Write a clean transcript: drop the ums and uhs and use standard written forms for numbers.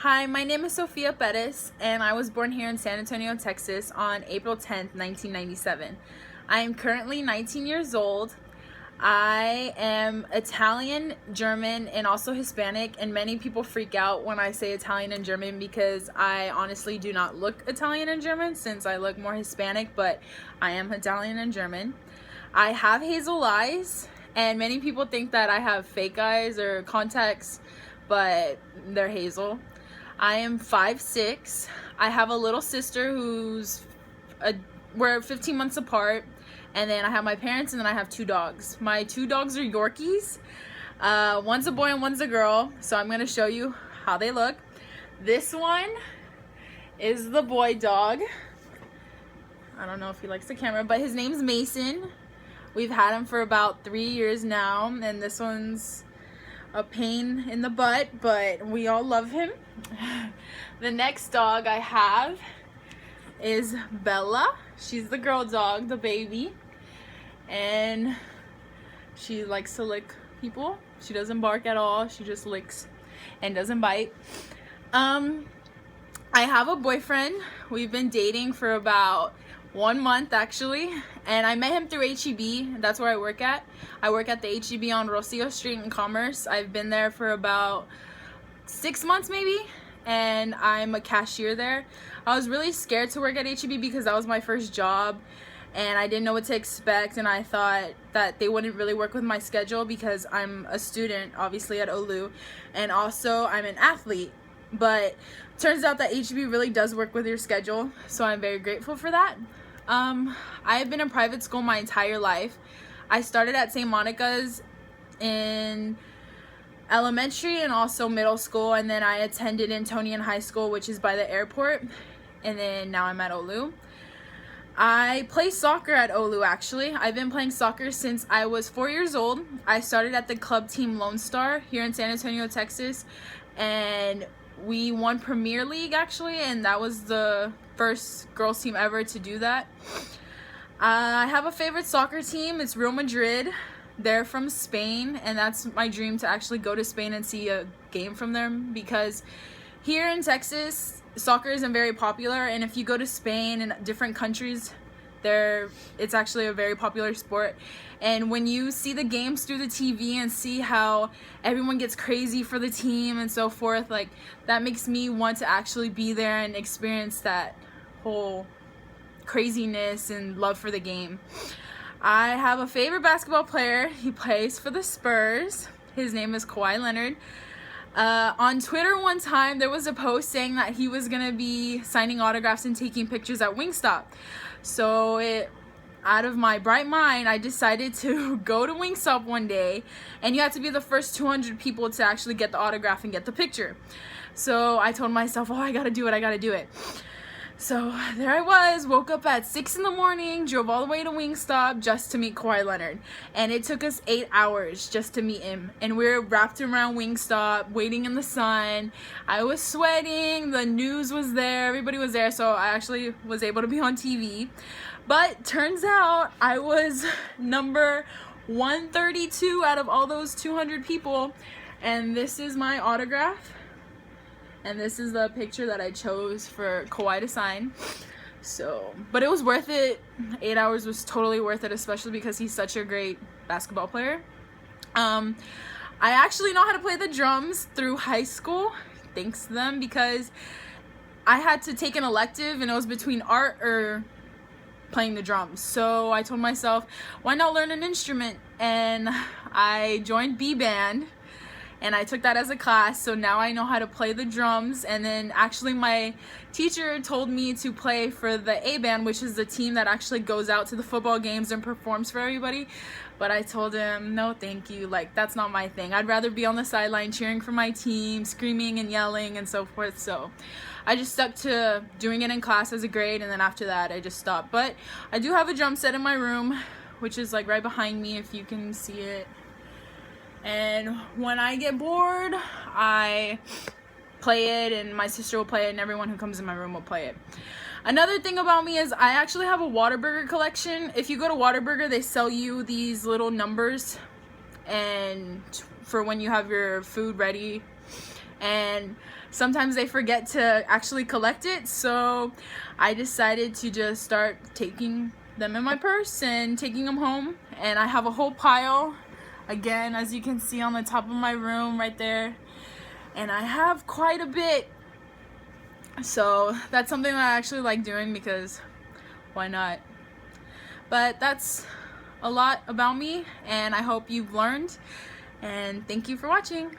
Hi, my name is Sofia Perez, and I was born here in San Antonio, Texas on April 10th, 1997. I am currently 19 years old. I am Italian, German, and also Hispanic, and many people freak out when I say Italian and German because I honestly do not look Italian and German since I look more Hispanic, but I am Italian and German. I have hazel eyes, and many people think that I have fake eyes or contacts, but they're hazel. I am 5'6". I have a little sister we're 15 months apart, and then I have my parents, and then I have two dogs. My two dogs are Yorkies. One's a boy and one's a girl, so I'm gonna show you how they look. This one is the boy dog. I don't know if he likes the camera, but his name's Mason. We've had him for about 3 years now, and this one's a pain in the butt, but we all love him. The next dog I have is Bella. She's the girl dog, the baby, and she likes to lick people. She doesn't bark at all. She just licks and doesn't bite. I have a boyfriend. We've been dating for about 1 month actually, and I met him through HEB. That's where I work at. I work at the HEB on Rocio Street in Commerce. I've been there for about 6 months maybe, and I'm a cashier there. I was really scared to work at HEB because that was my first job, and I didn't know what to expect, and I thought that they wouldn't really work with my schedule because I'm a student obviously at OLU, and also I'm an athlete. But turns out that HEB really does work with your schedule, so I'm very grateful for that. I've been in private school my entire life. I started at St. Monica's in elementary and also middle school, and then I attended Antonian High School, which is by the airport, and then now I'm at OLU. I play soccer at OLU actually. I've been playing soccer since I was 4 years old. I started at the club team Lone Star here in San Antonio, Texas, and we won Premier League actually, and that was the first girls team ever to do that. I have a favorite soccer team. It's Real Madrid. They're from Spain, and that's my dream, to actually go to Spain and see a game from them, because here in Texas soccer isn't very popular, and if you go to Spain and different countries, it's actually a very popular sport. And when you see the games through the TV and see how everyone gets crazy for the team and so forth, like, that makes me want to actually be there and experience that whole craziness and love for the game. I have a favorite basketball player. He plays for the Spurs. His name is Kawhi Leonard. On Twitter one time there was a post saying that he was gonna be signing autographs and taking pictures at Wingstop. So out of my bright mind, I decided to go to Wingstop one day, and you have to be the first 200 people to actually get the autograph and get the picture. So I told myself, oh, I gotta do it. So there I was, woke up at 6 in the morning, drove all the way to Wingstop just to meet Kawhi Leonard. And it took us 8 hours just to meet him. And we were wrapped around Wingstop, waiting in the sun. I was sweating, the news was there, everybody was there, so I actually was able to be on TV. But turns out I was number 132 out of all those 200 people. And this is my autograph. And this is the picture that I chose for Kawhi to sign. So, but it was worth it. 8 hours was totally worth it, especially because he's such a great basketball player. I actually know how to play the drums through high school, thanks to them, because I had to take an elective and it was between art or playing the drums. So I told myself, why not learn an instrument? And I joined B-Band, and I took that as a class, so now I know how to play the drums. And then actually my teacher told me to play for the A-Band, which is the team that actually goes out to the football games and performs for everybody. But I told him, no thank you, like, that's not my thing. I'd rather be on the sideline cheering for my team, screaming and yelling and so forth. So I just stuck to doing it in class as a grade, and then after that I just stopped. But I do have a drum set in my room, which is like right behind me if you can see it. And when I get bored, I play it, and my sister will play it, and everyone who comes in my room will play it. Another thing about me is I actually have a Whataburger collection. If you go to Whataburger, they sell you these little numbers and for when you have your food ready and sometimes they forget to actually collect it, so I decided to just start taking them in my purse and taking them home. And I have a whole pile, again, as you can see on the top of my room right there, and I have quite a bit. So that's something that I actually like doing because why not? But that's a lot about me, and I hope you've learned, and thank you for watching.